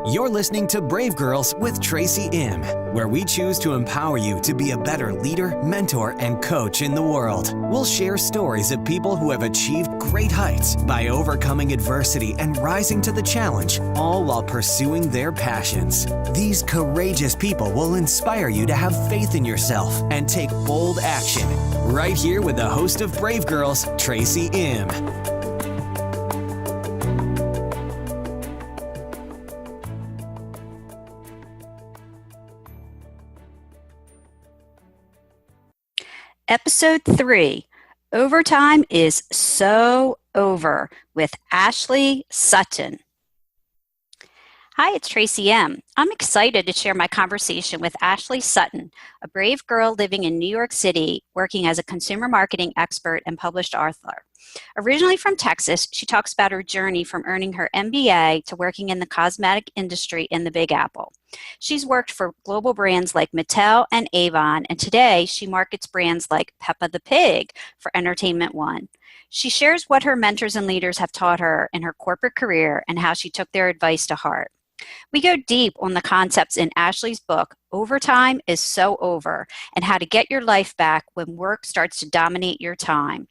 You're listening to Brave Girls with Tracy Im, where we choose to empower you to be a better leader, mentor, and coach in the world. We'll share stories of people who have achieved great heights by overcoming adversity and rising to the challenge, all while pursuing their passions. These courageous people will inspire you to have faith in yourself and take bold action. Right here with the host of Brave Girls, Tracy Im. Episode 3, Overtime is So Over with Ashley Sutton. Hi, it's Tracy M. I'm excited to share my conversation with Ashley Sutton, a brave girl living in New York City, working as a consumer marketing expert and published author. Originally from Texas, she talks about her journey from earning her MBA to working in the cosmetic industry in the Big Apple. She's worked for global brands like Mattel and Avon, and today she markets brands like Peppa the Pig for Entertainment One. She shares what her mentors and leaders have taught her in her corporate career and how she took their advice to heart. We go deep on the concepts in Ashley's book, Overtime is So Over, and how to get your life back when work starts to dominate your time.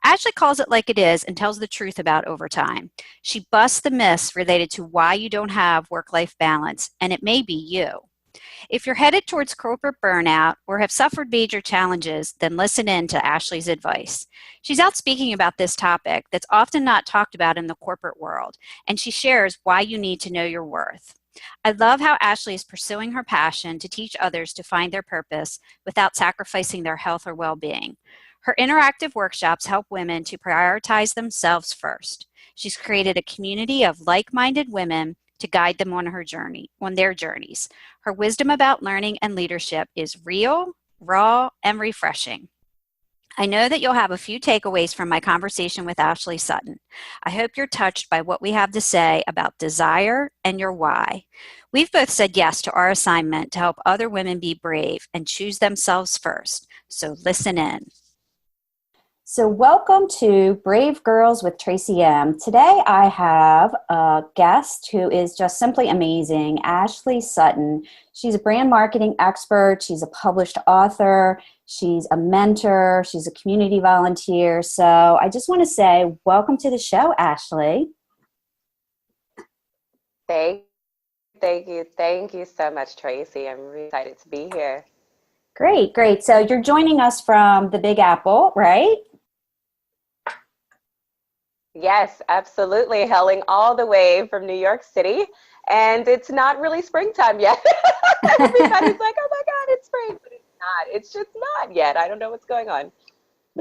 Ashley calls it like it is and tells the truth about overtime. She busts the myths related to why you don't have work-life balance, and it may be you. If you're headed towards corporate burnout or have suffered major challenges, then listen in to Ashley's advice. She's out speaking about this topic that's often not talked about in the corporate world, and she shares why you need to know your worth. I love how Ashley is pursuing her passion to teach others to find their purpose without sacrificing their health or well-being. Her interactive workshops help women to prioritize themselves first. She's created a community of like-minded women to guide them on their journeys. Her wisdom about learning and leadership is real, raw, and refreshing. I know that you'll have a few takeaways from my conversation with Ashley Sutton. I hope you're touched by what we have to say about desire and your why. We've both said yes to our assignment to help other women be brave and choose themselves first. So listen in. So welcome to Brave Girls with Tracy M. Today I have a guest who is just simply amazing, Ashley Sutton. She's a brand marketing expert. She's a published author. She's a mentor. She's a community volunteer. So I just want to say welcome to the show, Ashley. Thank you so much, Tracy. I'm really excited to be here. Great. So you're joining us from the Big Apple, right? Yes, absolutely. Hailing all the way from New York City. And it's not really springtime yet. Everybody's like, oh my God, it's spring. But it's not. It's just not yet. I don't know what's going on.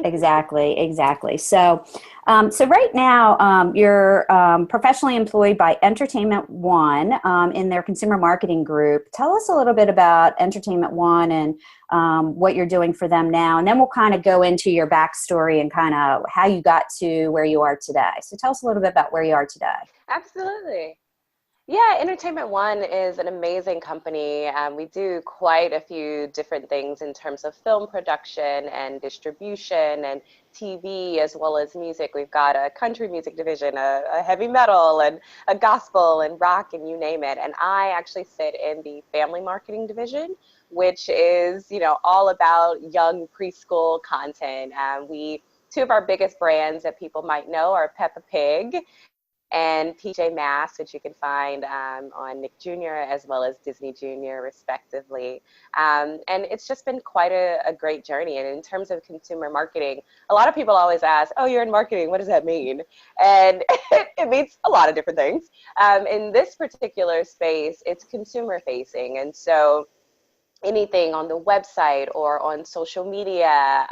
Exactly. So right now, you're professionally employed by Entertainment One in their consumer marketing group. Tell us a little bit about Entertainment One and what you're doing for them now, and then we'll kind of go into your backstory and kind of how you got to where you are today. So tell us a little bit about where you are today. Absolutely. Yeah, Entertainment One is an amazing company. We do quite a few different things in terms of film production and distribution and TV as well as music. We've got a country music division, a heavy metal and a gospel and rock and you name it. And I actually sit in the family marketing division, which is, all about young preschool content. Two of our biggest brands that people might know are Peppa Pig and PJ Masks, which you can find on Nick Jr. as well as Disney Jr. respectively. And it's just been quite a great journey. And in terms of consumer marketing, a lot of people always ask, oh, you're in marketing, what does that mean? And it means a lot of different things. In this particular space, it's consumer facing. And so anything on the website or on social media,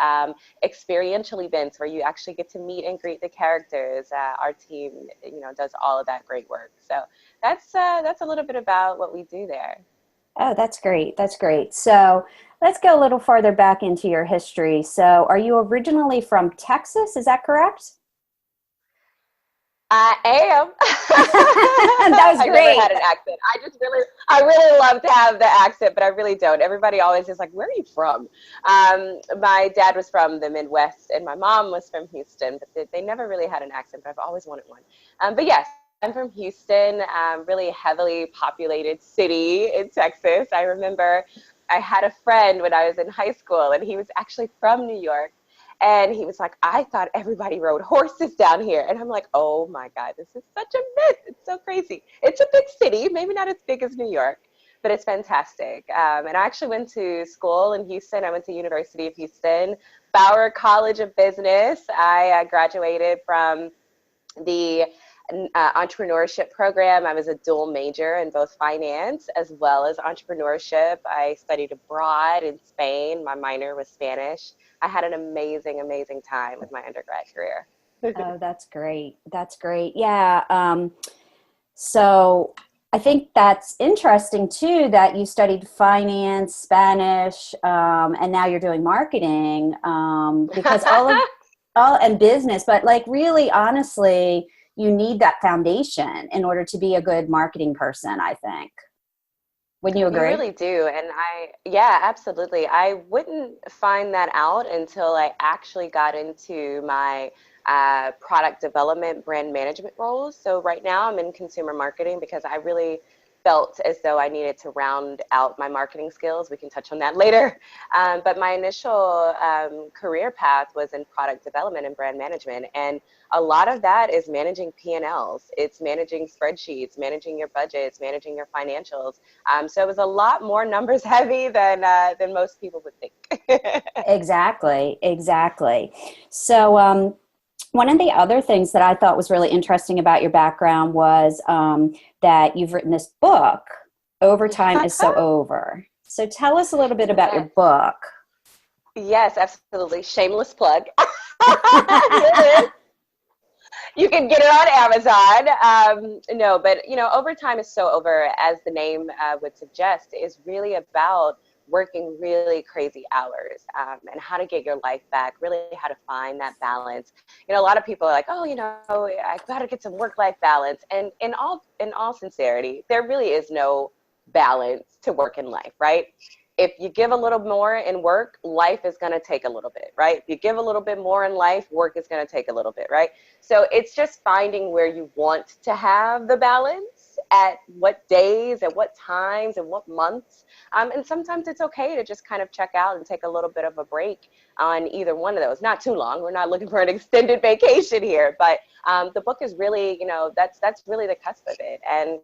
experiential events where you actually get to meet and greet the characters. Our team, does all of that great work. So that's a little bit about what we do there. Oh, that's great. So let's go a little farther back into your history. So are you originally from Texas? Is that correct? I am. That was great. I never had an accent. I really love to have the accent, but I really don't. Everybody always is like, where are you from? My dad was from the Midwest and my mom was from Houston, but they never really had an accent, but I've always wanted one. But yes, I'm from Houston, really heavily populated city in Texas. I remember I had a friend when I was in high school, and he was actually from New York. And he was like, I thought everybody rode horses down here. And I'm like, oh my God, this is such a myth. It's so crazy. It's a big city, maybe not as big as New York, but it's fantastic. And I actually went to school in Houston. I went to University of Houston, Bauer College of Business. I graduated from the entrepreneurship program. I was a dual major in both finance as well as entrepreneurship. I studied abroad in Spain. My minor was Spanish. I had an amazing, amazing time with my undergrad career. Oh, that's great. That's great. Yeah. So I think that's interesting too, that you studied finance, Spanish, and now you're doing marketing, because all and business, but like really honestly, you need that foundation in order to be a good marketing person, I think. Wouldn't you agree? You really do. And yeah, absolutely. I wouldn't find that out until I actually got into my product development, brand management roles. So right now I'm in consumer marketing because I really felt as though I needed to round out my marketing skills. We can touch on that later. But my initial career path was in product development and brand management. And a lot of that is managing P&Ls. It's managing spreadsheets, managing your budgets, managing your financials. So it was a lot more numbers heavy than most people would think. Exactly. Exactly. So, one of the other things that I thought was really interesting about your background was that you've written this book, Overtime is So Over. So tell us a little bit about your book. Yes, absolutely. Shameless plug. You can get it on Amazon. No, but Overtime is So Over, as the name would suggest, is really about working really crazy hours and how to get your life back, really how to find that balance. A lot of people are like, oh, I got to get some work-life balance. And in all sincerity, there really is no balance to work in life, right? If you give a little more in work, life is going to take a little bit, right? If you give a little bit more in life, work is going to take a little bit, right? So it's just finding where you want to have the balance, at what days, at what times, and what months. And sometimes it's okay to just kind of check out and take a little bit of a break on either one of those. Not too long. We're not looking for an extended vacation here, but the book is really, that's really the cusp of it. And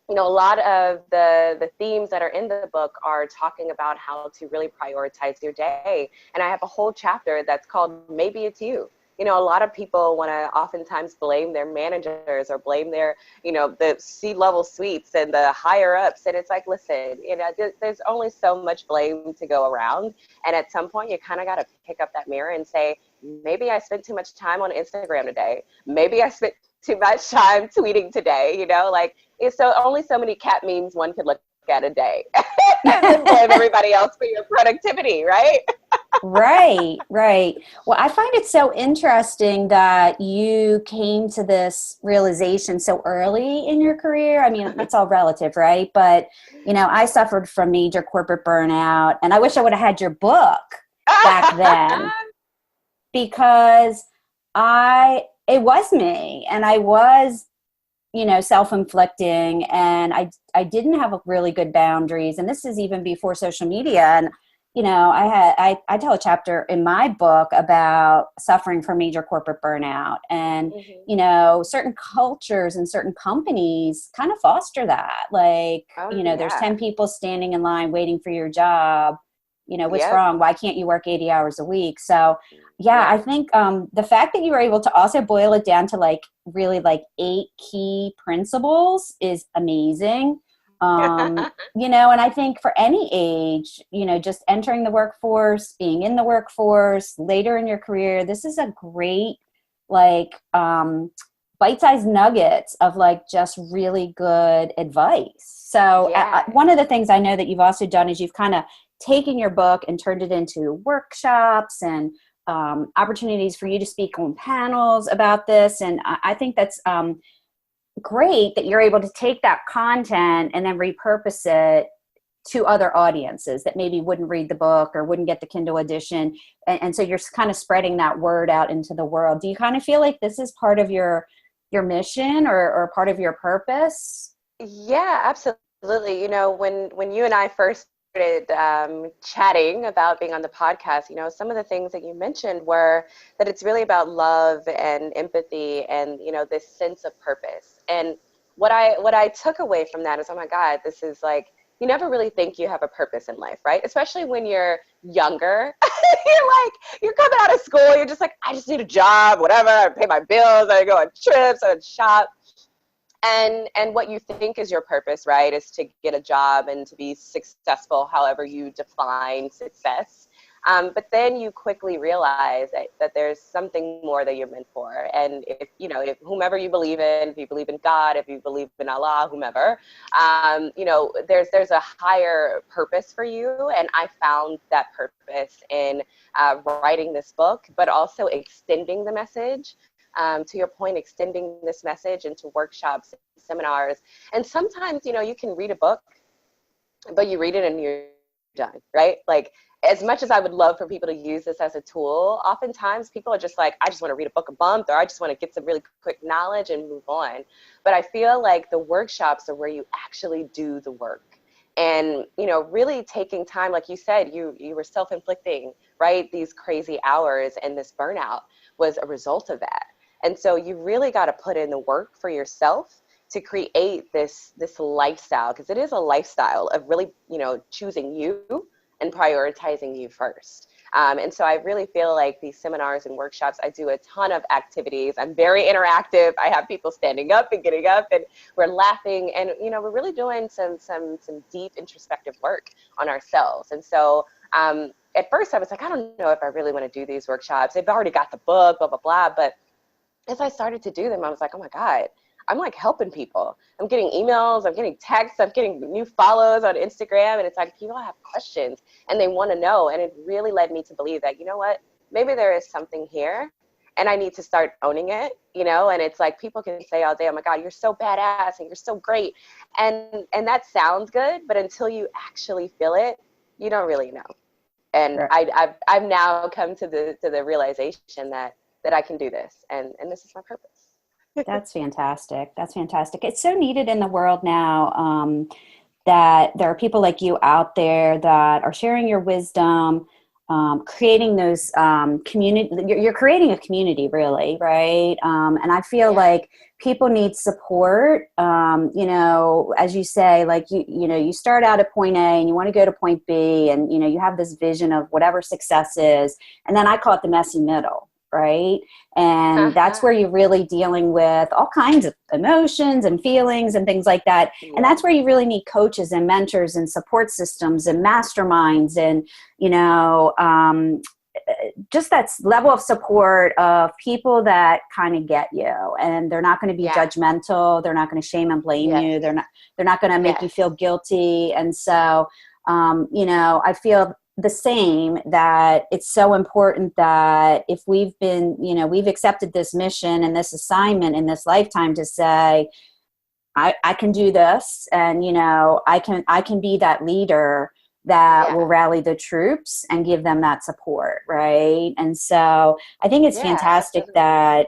a lot of the themes that are in the book are talking about how to really prioritize your day. And I have a whole chapter that's called Maybe It's You. A lot of people want to oftentimes blame their managers or blame their, the C-level suites and the higher ups. And it's like, listen, there's only so much blame to go around. And at some point, you kind of got to pick up that mirror and say, maybe I spent too much time on Instagram today. Maybe I spent too much time tweeting today, it's so only so many cat memes one could look at a day and then blame everybody else for your productivity, right? Right. Well, I find it so interesting that you came to this realization so early in your career. I mean, it's all relative, right? But, I suffered from major corporate burnout, and I wish I would have had your book back then, because it was me, and I was, self-inflicting, and I didn't have really good boundaries. And this is even before social media. And, I tell a chapter in my book about suffering from major corporate burnout, and, certain cultures and certain companies kind of foster that. Like, there's 10 people standing in line waiting for your job. What's wrong? Why can't you work 80 hours a week? So I think the fact that you were able to also boil it down to really 8 key principles is amazing. And I think for any age, just entering the workforce, being in the workforce, later in your career, this is a great, bite-sized nuggets of just really good advice. So one of the things I know that you've also done is you've kind of taken your book and turned it into workshops and opportunities for you to speak on panels about this. And I think that's great that you're able to take that content and then repurpose it to other audiences that maybe wouldn't read the book or wouldn't get the Kindle edition. And so you're kind of spreading that word out into the world. Do you kind of feel like this is part of your your mission or part of your purpose? Yeah, absolutely. When you and I first started chatting about being on the podcast, some of the things that you mentioned were that it's really about love and empathy and, this sense of purpose. And what I took away from that is, oh my God, this is like, you never really think you have a purpose in life, right? Especially when you're younger. You're coming out of school, you're just like, I just need a job, whatever, I pay my bills, I go on trips, I shop. And what you think is your purpose, right, is to get a job and to be successful, however you define success. But then you quickly realize that there's something more that you're meant for. And if whomever you believe in, if you believe in God, if you believe in Allah, whomever, there's a higher purpose for you. And I found that purpose in writing this book, but also extending the message. To your point, extending this message into workshops, seminars. And sometimes, you can read a book, but you read it and you're done, right? Like, as much as I would love for people to use this as a tool, oftentimes people are just like, I just want to read a book a month, or I just want to get some really quick knowledge and move on. But I feel like the workshops are where you actually do the work. And, really taking time, like you said, you were self-inflicting, right? These crazy hours, and this burnout was a result of that. And so you really got to put in the work for yourself to create this lifestyle, because it is a lifestyle of really, choosing you and prioritizing you first. And so I really feel like these seminars and workshops, I do a ton of activities. I'm very interactive. I have people standing up and getting up, and we're laughing, and we're really doing some deep introspective work on ourselves. And so at first I was like, I don't know if I really want to do these workshops. They've already got the book, blah, blah, blah. But as I started to do them, I was like, oh my God, I'm like helping people. I'm getting emails, I'm getting texts, I'm getting new follows on Instagram. And it's like, people have questions and they want to know. And it really led me to believe that, you know what, maybe there is something here and I need to start owning it, and it's like, people can say all day, oh my God, you're so badass and you're so great. And that sounds good, but until you actually feel it, you don't really know. And Right. I've now come to the realization that I can do this, and this is my purpose. That's fantastic. That's fantastic. It's so needed in the world now, that there are people like you out there that are sharing your wisdom, creating those community. You're creating a community, really, right? And I feel like people need support. As you say, like you start out at point A and you want to go to point B, and you have this vision of whatever success is, and then I call it the messy middle. Right. And that's where you're really dealing with all kinds of emotions and feelings and things like that. Yeah. And that's where you really need coaches and mentors and support systems and masterminds and, just that level of support of people that kind of get you, and they're not going to be judgmental. They're not going to shame and blame you. They're not going to make you feel guilty. And so, I feel the same, that it's so important that if we've been, we've accepted this mission and this assignment in this lifetime to say, I can do this, and, I can be that leader that will rally the troops and give them that support. Right. And so I think it's fantastic that,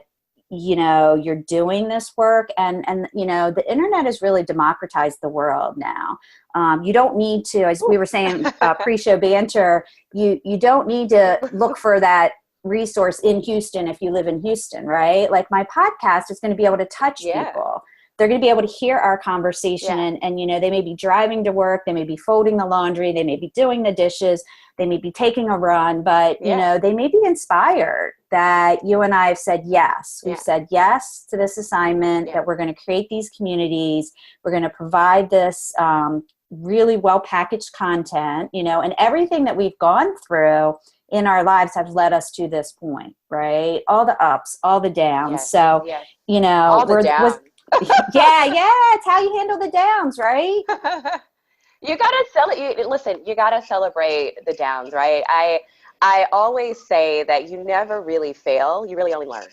you're doing this work, and the internet has really democratized the world now. You don't need to, as we were saying, pre-show banter, you don't need to look for that resource in Houston if you live in Houston, right? Like, my podcast is going to be able to touch people. They're going to be able to hear our conversation, and they may be driving to work, they may be folding the laundry, they may be doing the dishes, they may be taking a run, but they may be inspired that you and I have said yes. We've said yes to this assignment, that we're going to create these communities, we're going to provide this really well packaged content, and everything that we've gone through in our lives have led us to this point, right? All the ups, all the downs. So, all the downs. It's how you handle the downs, right? You gotta celebrate the downs, right? I always say that you never really fail, you really only learn.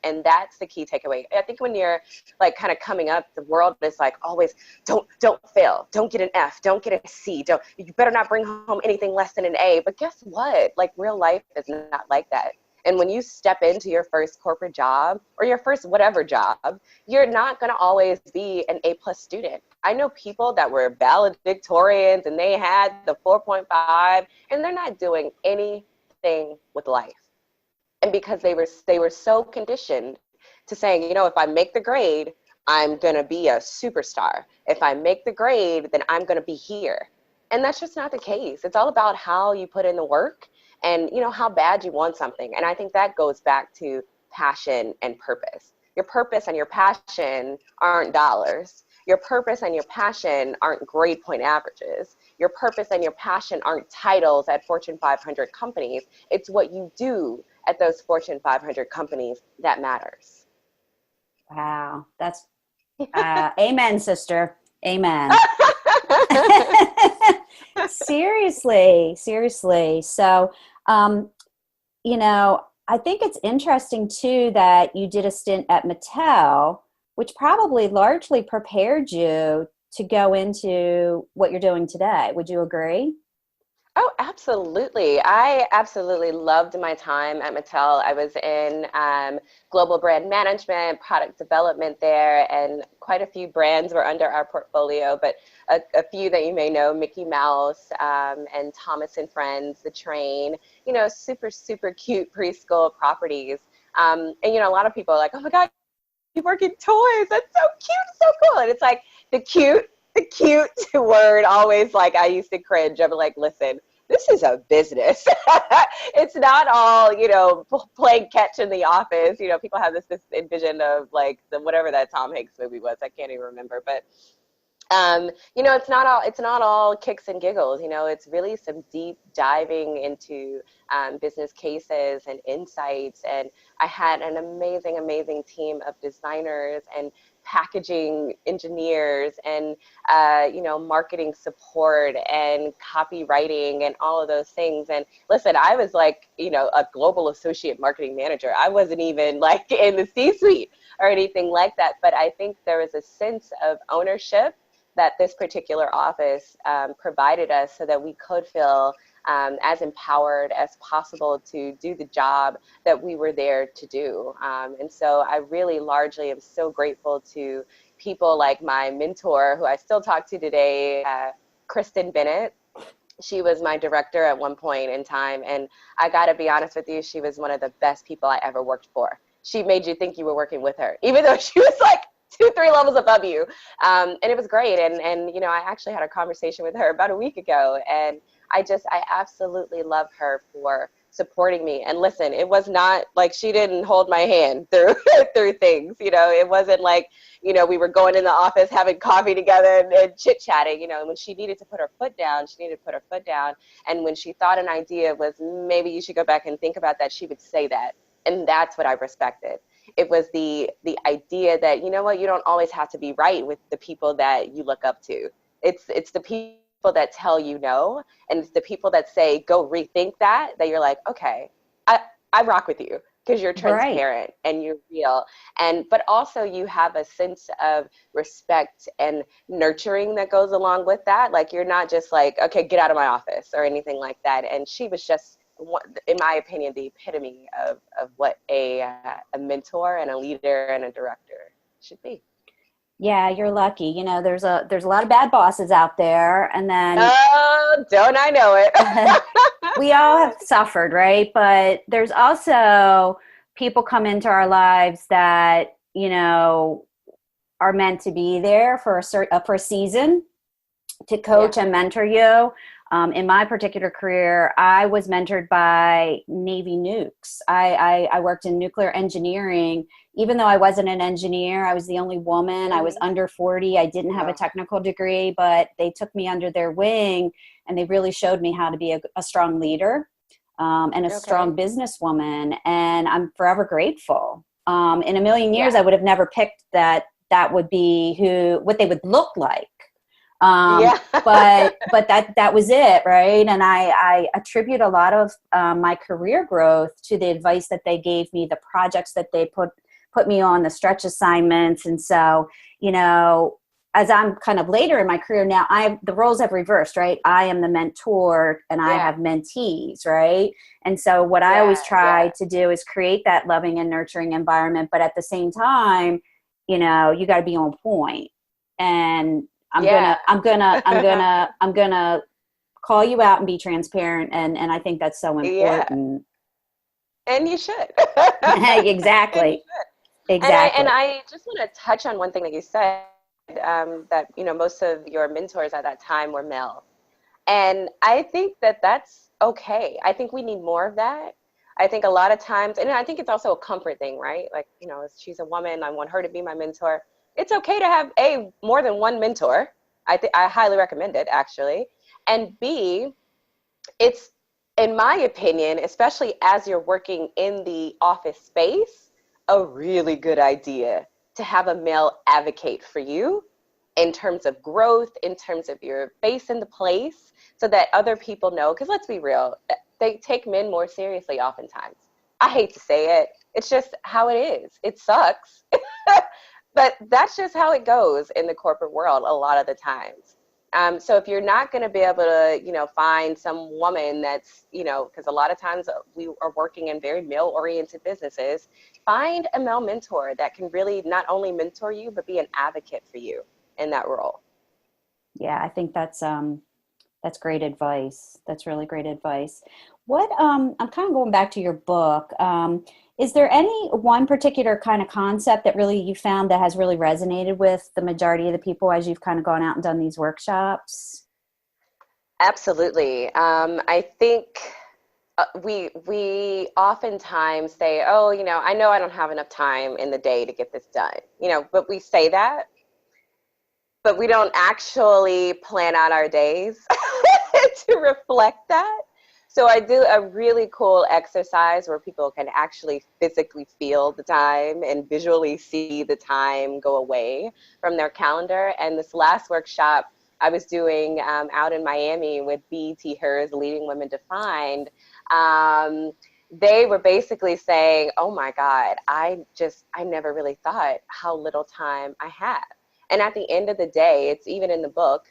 And that's the key takeaway. I think when you're like kind of coming up, the world is like always, don't fail, don't get an F, don't get a C, you better not bring home anything less than an A. But guess what? Like, real life is not like that. And when you step into your first corporate job or your first whatever job, you're not going to always be an A+ student. I know people that were valedictorians and they had the 4.5 and they're not doing anything with life. And because they were so conditioned to saying, you know, if I make the grade, I'm going to be a superstar. If I make the grade, then I'm going to be here. And that's just not the case. It's all about how you put in the work and, you know, how bad you want something. And I think that goes back to passion and purpose. Your purpose and your passion aren't dollars. Your purpose and your passion aren't grade point averages. Your purpose and your passion aren't titles at Fortune 500 companies. It's what you do at those Fortune 500 companies that matters. Wow. That's amen, sister. Amen. Seriously. So, you know, I think it's interesting too that you did a stint at Mattel, which probably largely prepared you to go into what you're doing today. Would you agree? Oh, absolutely. I absolutely loved my time at Mattel. I was in global brand management, product development there, and quite a few brands were under our portfolio, but a few that you may know, Mickey Mouse and Thomas and Friends, The Train, you know, super, super cute preschool properties. And, you know, a lot of people are like, oh my God, you work in toys. That's so cute, so cool. And it's like the cute word always, like, I used to cringe. I'm like, listen, this is a business. It's not all, you know, playing catch in the office. You know, people have this vision of like whatever that Tom Hanks movie was. I can't even remember, but you know, it's not all kicks and giggles. You know, it's really some deep diving into business cases and insights. And I had an amazing team of designers and packaging engineers and you know, marketing support and copywriting and all of those things. And listen, I was like, you know, a global associate marketing manager. I wasn't even like in the C-suite or anything like that. But I think there was a sense of ownership that this particular office provided us so that we could feel as empowered as possible to do the job that we were there to do. And so I really largely am so grateful to people like my mentor, who I still talk to today, Kristen Bennett. She was my director at one point in time. And I got to be honest with you, she was one of the best people I ever worked for. She made you think you were working with her, even though she was like 2-3 levels above you. And it was great. And, you know, I actually had a conversation with her about a week ago. And I absolutely love her for supporting me. And listen, it was not like she didn't hold my hand through through things. You know, it wasn't like, you know, we were going in the office having coffee together and chit-chatting. You know, and when she needed to put her foot down, she needed to put her foot down. And when she thought an idea was, maybe you should go back and think about that, she would say that. And that's what I respected. It was the idea that, you know what, you don't always have to be right with the people that you look up to. It's the people that tell you no, and it's the people that say, go rethink that you're like, okay, I rock with you because you're transparent and you're real. But also you have a sense of respect and nurturing that goes along with that. Like, you're not just like, okay, get out of my office or anything like that. And she was just, in my opinion, the epitome of what a mentor and a leader and a director should be. Yeah, you're lucky. You know, there's a lot of bad bosses out there, and then oh, don't I know it? We all have suffered, right? But there's also people come into our lives that, you know, are meant to be there for a season to coach and mentor you. In my particular career, I was mentored by Navy nukes. I worked in nuclear engineering. Even though I wasn't an engineer, I was the only woman. I was under 40. I didn't have a technical degree, but they took me under their wing and they really showed me how to be a strong leader and a strong businesswoman. And I'm forever grateful. In a million years, I would have never picked that would be what they would look like. But that was it, right? And I attribute a lot of my career growth to the advice that they gave me, the projects that they put me on, the stretch assignments. And so, you know, as I'm kind of later in my career now, the roles have reversed, right? I am the mentor and I have mentees, right? And so what I always try to do is create that loving and nurturing environment, but at the same time, you know, you got to be on point. And I'm gonna call you out and be transparent, and I think that's so important. And you should. Exactly. Exactly. And I just want to touch on one thing that you said, that, you know, most of your mentors at that time were male. And I think that that's okay. I think we need more of that. I think a lot of times, and I think it's also a comfort thing, right? Like, you know, she's a woman, I want her to be my mentor. It's okay to have more than one mentor. I highly recommend it, actually. And B, it's, in my opinion, especially as you're working in the office space, a really good idea to have a male advocate for you in terms of growth, in terms of your face in the place, so that other people know. Because let's be real, they take men more seriously oftentimes. I hate to say it. It's just how it is. It sucks. But that's just how it goes in the corporate world a lot of the times. So if you're not going to be able to, you know, find some woman that's, you know, because a lot of times we are working in very male-oriented businesses, find a male mentor that can really not only mentor you, but be an advocate for you in that role. Yeah, I think that's great advice. That's really great advice. What I'm kind of going back to your book. Is there any one particular kind of concept that really you found that has really resonated with the majority of the people as you've kind of gone out and done these workshops? Absolutely. I think we oftentimes say, oh, you know I don't have enough time in the day to get this done. You know, but we say that, but we don't actually plan out our days to reflect that. So I do a really cool exercise where people can actually physically feel the time and visually see the time go away from their calendar. And this last workshop I was doing out in Miami with BET Hers, Leading Women Defined, they were basically saying, oh my God, I never really thought how little time I have. And at the end of the day, it's even in the book,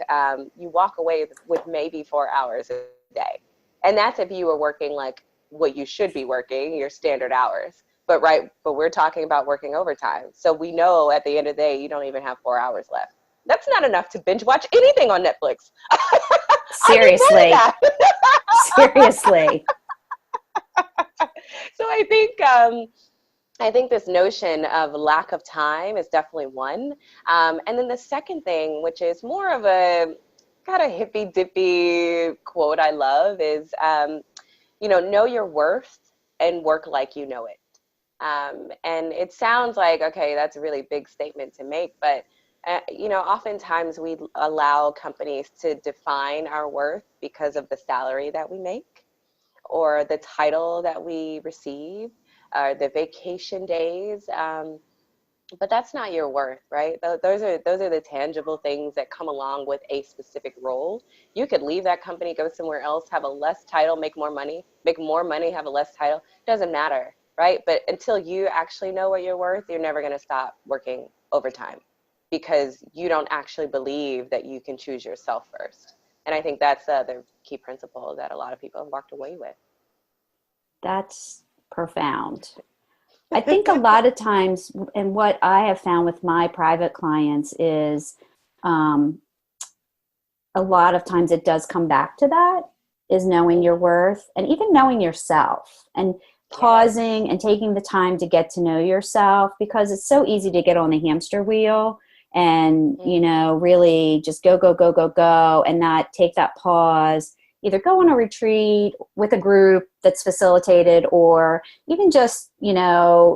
you walk away with maybe 4 hours a day. And that's if you were working like what you should be working, your standard hours. But we're talking about working overtime. So we know at the end of the day, you don't even have 4 hours left. That's not enough to binge watch anything on Netflix. Seriously. Seriously. So I think this notion of lack of time is definitely one. And then the second thing, which is more of a kind of hippy-dippy quote I love, is, know your worth and work like you know it. And it sounds like, okay, that's a really big statement to make, but, oftentimes we allow companies to define our worth because of the salary that we make or the title that we receive, the vacation days. But that's not your worth, right? Those are the tangible things that come along with a specific role. You could leave that company, go somewhere else, have a less title, make more money, have a less title. Doesn't matter, right? But until you actually know what you're worth, you're never going to stop working overtime because you don't actually believe that you can choose yourself first. And I think that's the key principle that a lot of people have walked away with. That's profound. I think a lot of times, and what I have found with my private clients is a lot of times it does come back to that, is knowing your worth and even knowing yourself and pausing and taking the time to get to know yourself, because it's so easy to get on the hamster wheel and, really just go, go, go, go, go, and not take that pause. Either go on a retreat with a group that's facilitated, or even just,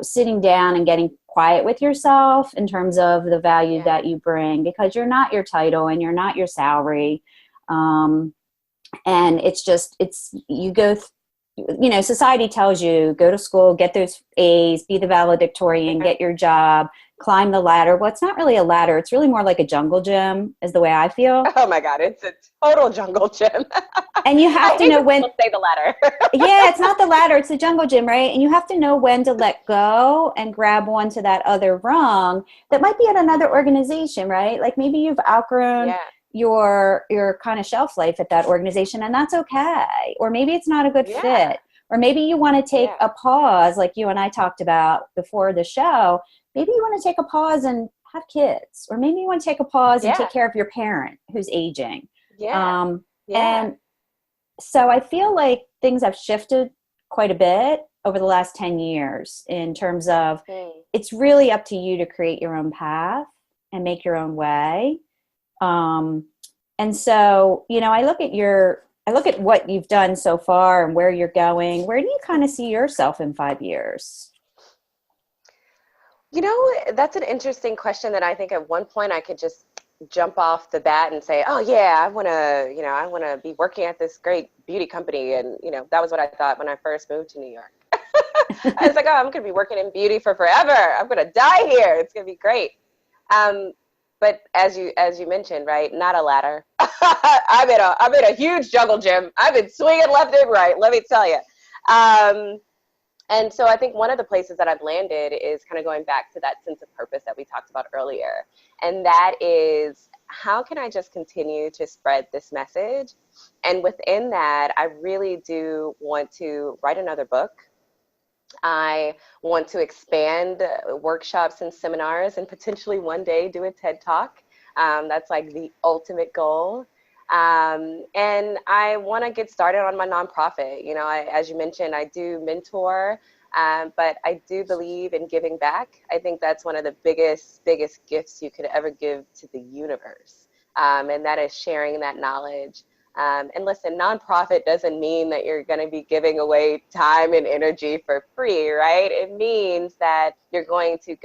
sitting down and getting quiet with yourself in terms of the value that you bring, because you're not your title and you're not your salary. And you go society tells you, go to school, get those A's, be the valedictorian, get your job, climb the ladder. Well, it's not really a ladder. It's really more like a jungle gym is the way I feel. Oh my God, it's a total jungle gym. And you have to know when to say the ladder. Yeah, it's not the ladder, it's the jungle gym, right? And you have to know when to let go and grab onto that other rung that might be at another organization, right? Like maybe you've outgrown your kind of shelf life at that organization, and that's okay. Or maybe it's not a good fit. Or maybe you want to take a pause, like you and I talked about before the show. Maybe you want to take a pause and have kids. Or maybe you want to take a pause and take care of your parent who's aging. And so I feel like things have shifted quite a bit over the last 10 years in terms of it's really up to you to create your own path and make your own way. And so, I look at what you've done so far and where you're going. Where do you kind of see yourself in 5 years? That's an interesting question that I think at one point I could just jump off the bat and say, oh yeah, I want to be working at this great beauty company. And, that was what I thought when I first moved to New York. I was like, oh, I'm going to be working in beauty for forever. I'm going to die here. It's going to be great. But as you mentioned, right, not a ladder. I'm in a huge jungle gym. I've been swinging left and right, let me tell you. And so I think one of the places that I've landed is kind of going back to that sense of purpose that we talked about earlier. And that is, how can I just continue to spread this message? And within that, I really do want to write another book. I want to expand workshops and seminars and potentially one day do a TED Talk. That's like the ultimate goal. And I want to get started on my nonprofit. As you mentioned, I do mentor, but I do believe in giving back. I think that's one of the biggest gifts you could ever give to the universe. And that is sharing that knowledge. And listen, nonprofit doesn't mean that you're going to be giving away time and energy for free, right? It means that you're going to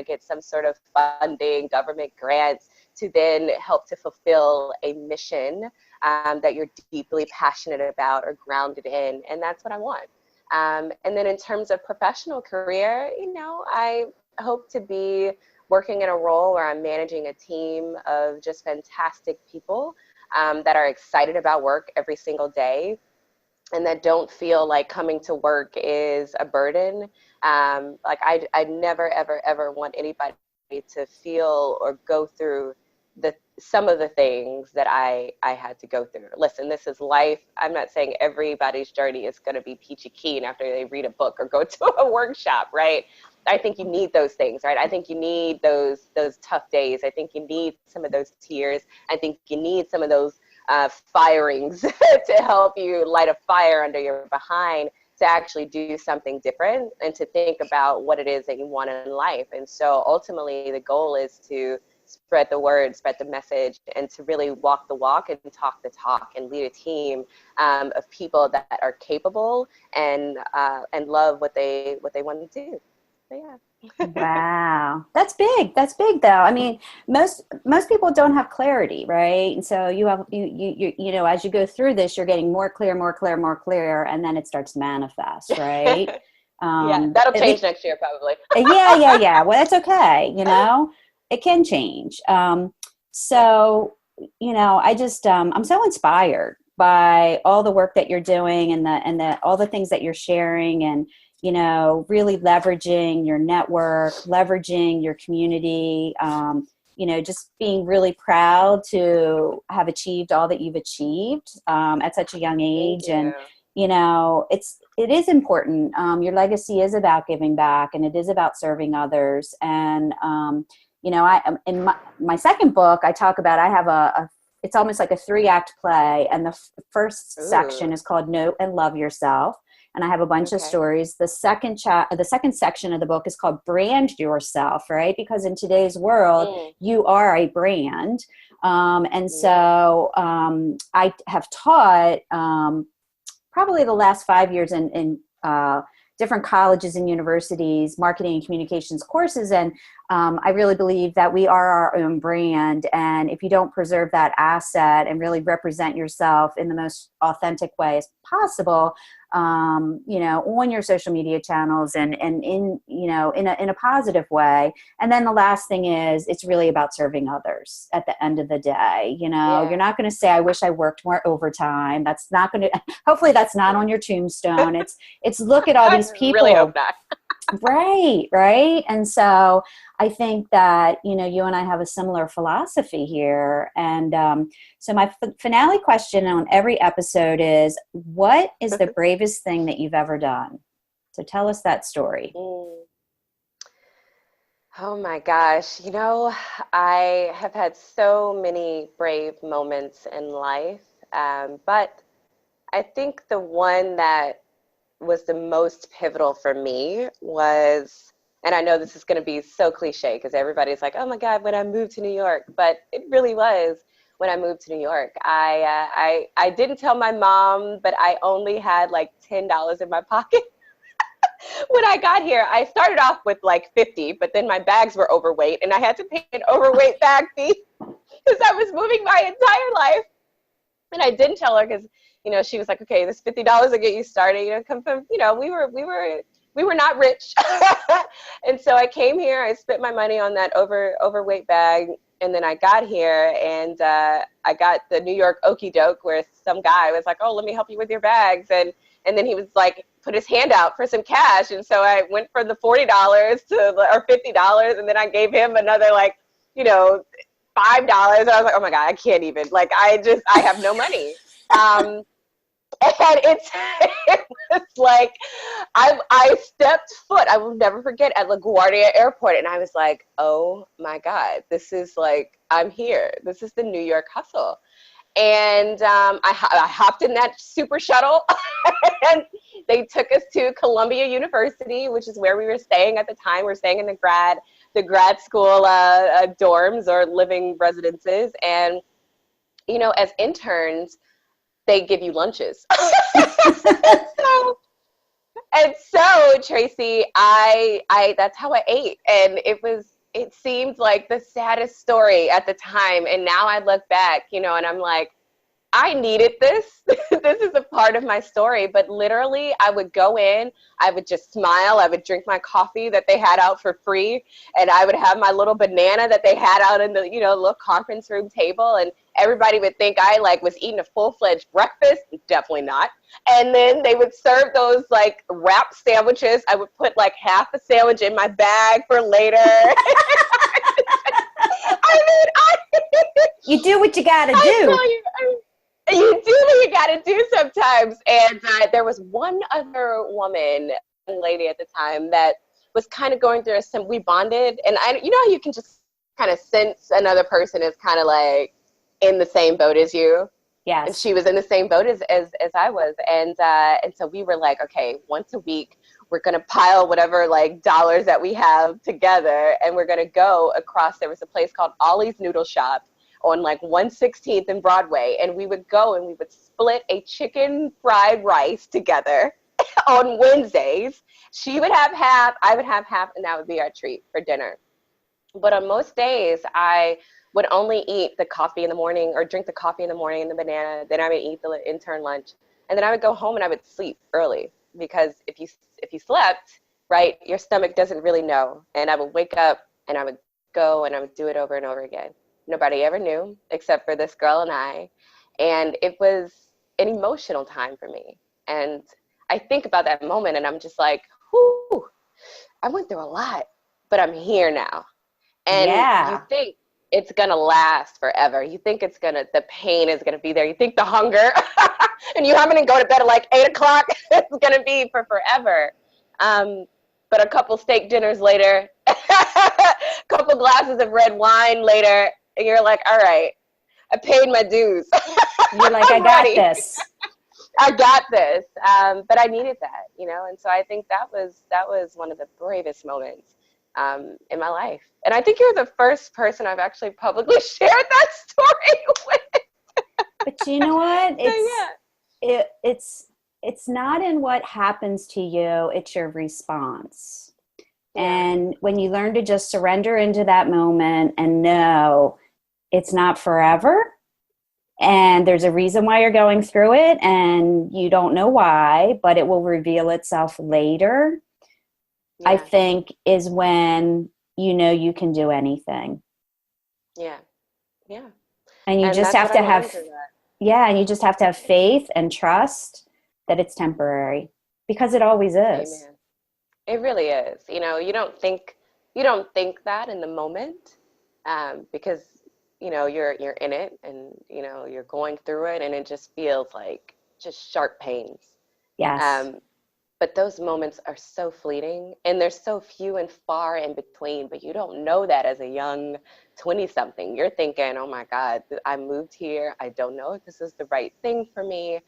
get some sort of funding, government grants, to then help to fulfill a mission that you're deeply passionate about or grounded in. And that's what I want. And then in terms of professional career, I hope to be working in a role where I'm managing a team of just fantastic people that are excited about work every single day and that don't feel like coming to work is a burden. I never, ever, ever want anybody to feel or go through some of the things that I had to go through. Listen, this is life. I'm not saying everybody's journey is going to be peachy keen after they read a book or go to a workshop, right? I think you need those things, right? I think you need those tough days. I think you need some of those tears. I think you need some of those firings to help you light a fire under your behind to actually do something different and to think about what it is that you want in life. And so ultimately the goal is to spread the word, spread the message, and to really walk the walk and talk the talk and lead a team of people that are capable and love what they want to do. So, yeah. Wow. That's big. That's big though. I mean, most people don't have clarity, right? And so you have, as you go through this, you're getting more clear, and then it starts to manifest, right? Yeah, that'll change next year probably. Yeah. Well, that's okay. It can change. So, I just, I'm so inspired by all the work that you're doing and all the things that you're sharing and, really leveraging your network, leveraging your community, just being really proud to have achieved all that you've achieved at such a young age. And, it is important. Your legacy is about giving back and it is about serving others. And, in my second book, I talk about, I have it's almost like a 3-act play. And the first section is called Know and Love Yourself. And I have a bunch of stories. The second section of the book is called Brand Yourself, right? Because in today's world, you are a brand. So I have taught probably the last 5 years in different colleges and universities, marketing and communications courses. And I really believe that we are our own brand. And if you don't preserve that asset and really represent yourself in the most authentic way as possible, on your social media channels and in a positive way. And then the last thing is, it's really about serving others at the end of the day. You're not going to say, I wish I worked more overtime. That's not going to, hopefully that's not on your tombstone. It's look at all these people. I really hope not. Right. And so I think that, you and I have a similar philosophy here. And so my finale question on every episode is, what is the bravest thing that you've ever done? So tell us that story. Oh my gosh. I have had so many brave moments in life. But I think the one that was the most pivotal for me was, and I know this is going to be so cliche because everybody's like, oh my God, when I moved to New York, but it really was when I moved to New York. I didn't tell my mom, but I only had like $10 in my pocket. When I got here, I started off with like 50, but then my bags were overweight and I had to pay an overweight bag fee because I was moving my entire life. And I didn't tell her because, she was like, okay, this $50 will get you started. Come from, we were not rich. And so I came here, I spent my money on that overweight bag. And then I got here and I got the New York okie doke where some guy was like, oh, let me help you with your bags. And then he was like, put his hand out for some cash. And so I went for the $40 or $50. And then I gave him another $5. I was like, oh my God, I can't even, I have no money. And it was like, I stepped foot, I will never forget, at LaGuardia Airport. And I was like, oh my God, this is I'm here. This is the New York hustle. And I hopped in that super shuttle and they took us to Columbia University, which is where we were staying at the time. We're staying in the grad school dorms or living residences. And, as interns, they give you lunches. so Tracy, I that's how I ate. And it seemed like the saddest story at the time. And now I look back, and I'm like, I needed this. This is a part of my story. But literally, I would go in, I would just smile, I would drink my coffee that they had out for free, and I would have my little banana that they had out in the, little conference room table, and everybody would think I was eating a full-fledged breakfast. Definitely not. And then they would serve those wrap sandwiches. I would put half a sandwich in my bag for later. You do what you gotta do. You do what you gotta do sometimes. And there was one other lady at the time that was kind of going through we bonded. And how you can just kind of sense another person is kind of in the same boat as you. Yes. And she was in the same boat as I was. And so we were like, okay, once a week, we're going to pile whatever dollars that we have together. And we're going to go across. There was a place called Ollie's Noodle Shop on 116th and Broadway. And we would go and we would split a chicken fried rice together on Wednesdays. She would have half, I would have half, and that would be our treat for dinner. But on most days, I would only eat the coffee in the morning or drink the coffee in the morning and the banana. Then I would eat the intern lunch. And then I would go home and I would sleep early because if you slept, right, your stomach doesn't really know. And I would wake up and I would go and I would do it over and over again. Nobody ever knew except for this girl and I. And it was an emotional time for me. And I think about that moment and I'm just like, whoo, I went through a lot, but I'm here now. And you think it's going to last forever. You think the pain is going to be there. You think the hunger and you having to go to bed at 8 o'clock, it's going to be for forever. But a couple steak dinners later, a couple glasses of red wine later, and you're like, all right, I paid my dues. You're like, I got this. I got this. But I needed that, and so I think that was one of the bravest moments in my life. And I think you're the first person I've actually publicly shared that story with. But you know what? It's not in what happens to you, it's your response. Yeah. And when you learn to just surrender into that moment and know it's not forever, and there's a reason why you're going through it, and you don't know why, but it will reveal itself later, I Yeah. think is when you know you can do anything. Yeah. Yeah. And you And just that's have what to I learned have, through that. yeah, and you just have to have faith and trust that it's temporary, because it always is. Amen. It really is. You don't think that in the moment, because you're in it, and you're going through it, and it just feels like just sharp pains. Yes. Um, but those moments are so fleeting, and they're so few and far in between. But you don't know that as a young 20-something. You're thinking, "Oh my God, I moved here. I don't know if this is the right thing for me.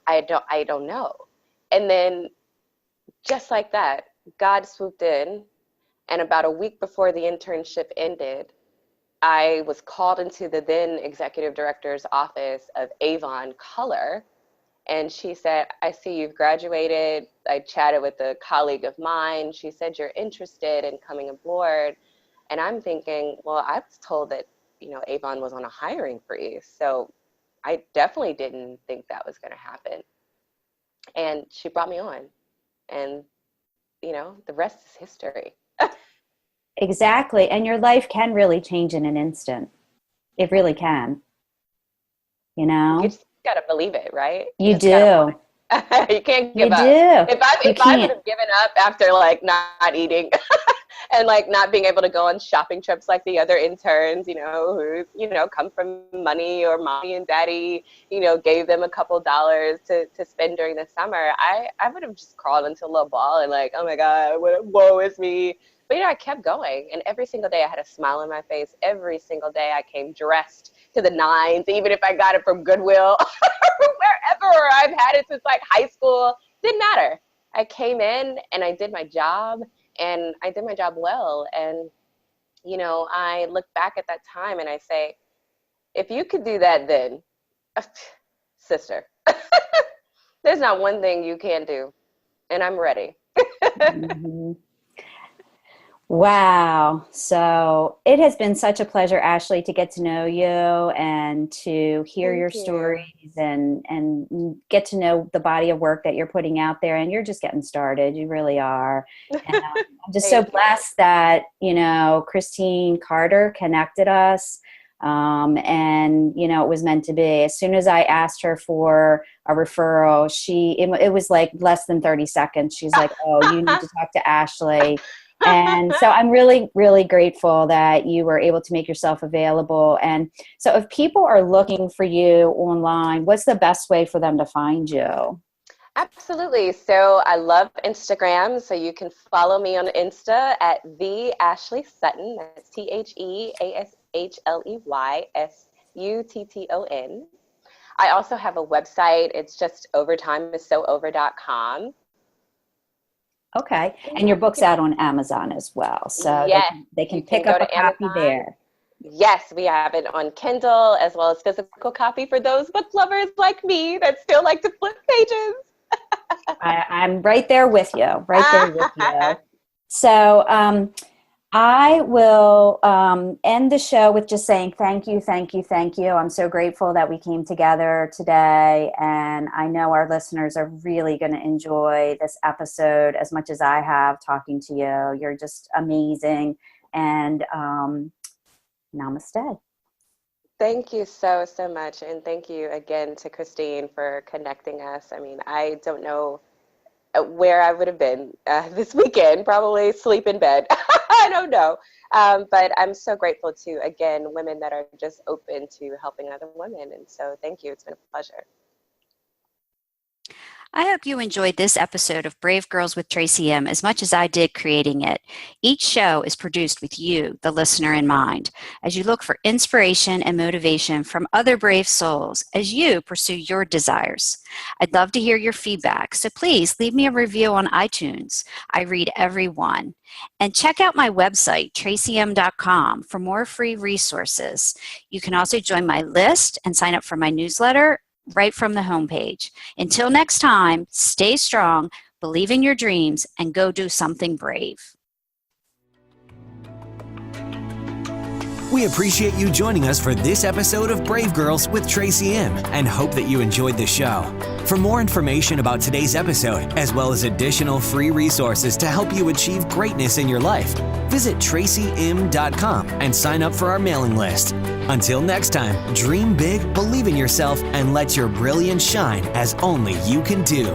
I don't know." And then just like that, God swooped in, and about a week before the internship ended, I was called into the then executive director's office of Avon Color, and she said, "I see you've graduated." I chatted with a colleague of mine. She said, "You're interested in coming aboard." And I'm thinking, well, I was told that, Avon was on a hiring freeze. So I definitely didn't think that was going to happen. And she brought me on. And, the rest is history. Exactly. And your life can really change in an instant. It really can, you You know? just got to believe it, right? You You just got to want do. it. You can't You give up. do. If I You if I would can't. have given up after like not eating and like not being able to go on shopping trips like the other interns, who come from money, or mommy and daddy, gave them a couple dollars to spend during the summer, I would have just crawled into a little ball and like, oh my God, woe is me. But I kept going, and every single day I had a smile on my face. Every single day I came dressed to the nines, even if I got it from Goodwill or wherever, or I've had it since like high school. Didn't matter. I came in and I did my job, and I did my job well. And, I look back at that time and I say, if you could do that then, sister, there's not one thing you can't do. And I'm ready. Mhm. Wow. So it has been such a pleasure, Ashley, to get to know you and to hear your Thank you. stories and get to know the body of work that you're putting out there. And you're just getting started. You really are. And I'm just so Thank you. blessed that, Christine Carter connected us. And, it was meant to be. As soon as I asked her for a referral, it was like less than 30 seconds. She's like, "Oh, you need to talk to Ashley." And so I'm really, really grateful that you were able to make yourself available. And so if people are looking for you online, what's the best way for them to find you? Absolutely. So I love Instagram. So you can follow me on Insta at the Ashley Sutton. That's TheAshleySutton. I also have a website. It's just overtimeissoover.com. Okay. And And yeah, your book's out on Amazon as well. So yes, they you can can pick go up a to copy Amazon. there. Yes, we have it on Kindle as well as physical copy for those book lovers like me that still like to flip pages. I'm right there with you, right there with you. So I will end the show with just saying thank you, thank you, thank you. I'm so grateful that we came together today, and I know our listeners are really going to enjoy this episode as much as I have talking to you. You're just amazing, and namaste. Thank you so, so much. And thank you again to Christine for connecting us. I mean, I don't know where I would have been this weekend, probably sleep in bed. I don't know. But I'm so grateful to, again, women that are just open to helping other women. And so thank you. It's been a pleasure. I hope you enjoyed this episode of Brave Girls with Tracy M. as much as I did creating it. Each show is produced with you, the listener, in mind, as you look for inspiration and motivation from other brave souls as you pursue your desires. I'd love to hear your feedback, so please leave me a review on iTunes. I read every one. And check out my website, tracym.com, for more free resources. You can also join my list and sign up for my newsletter right from the homepage. Until next time, stay strong, believe in your dreams, and go do something brave. We appreciate you joining us for this episode of Brave Girls with Tracy M. and hope that you enjoyed the show. For more information about today's episode, as well as additional free resources to help you achieve greatness in your life, visit tracym.com and sign up for our mailing list. Until next time, dream big, believe in yourself, and let your brilliance shine as only you can do.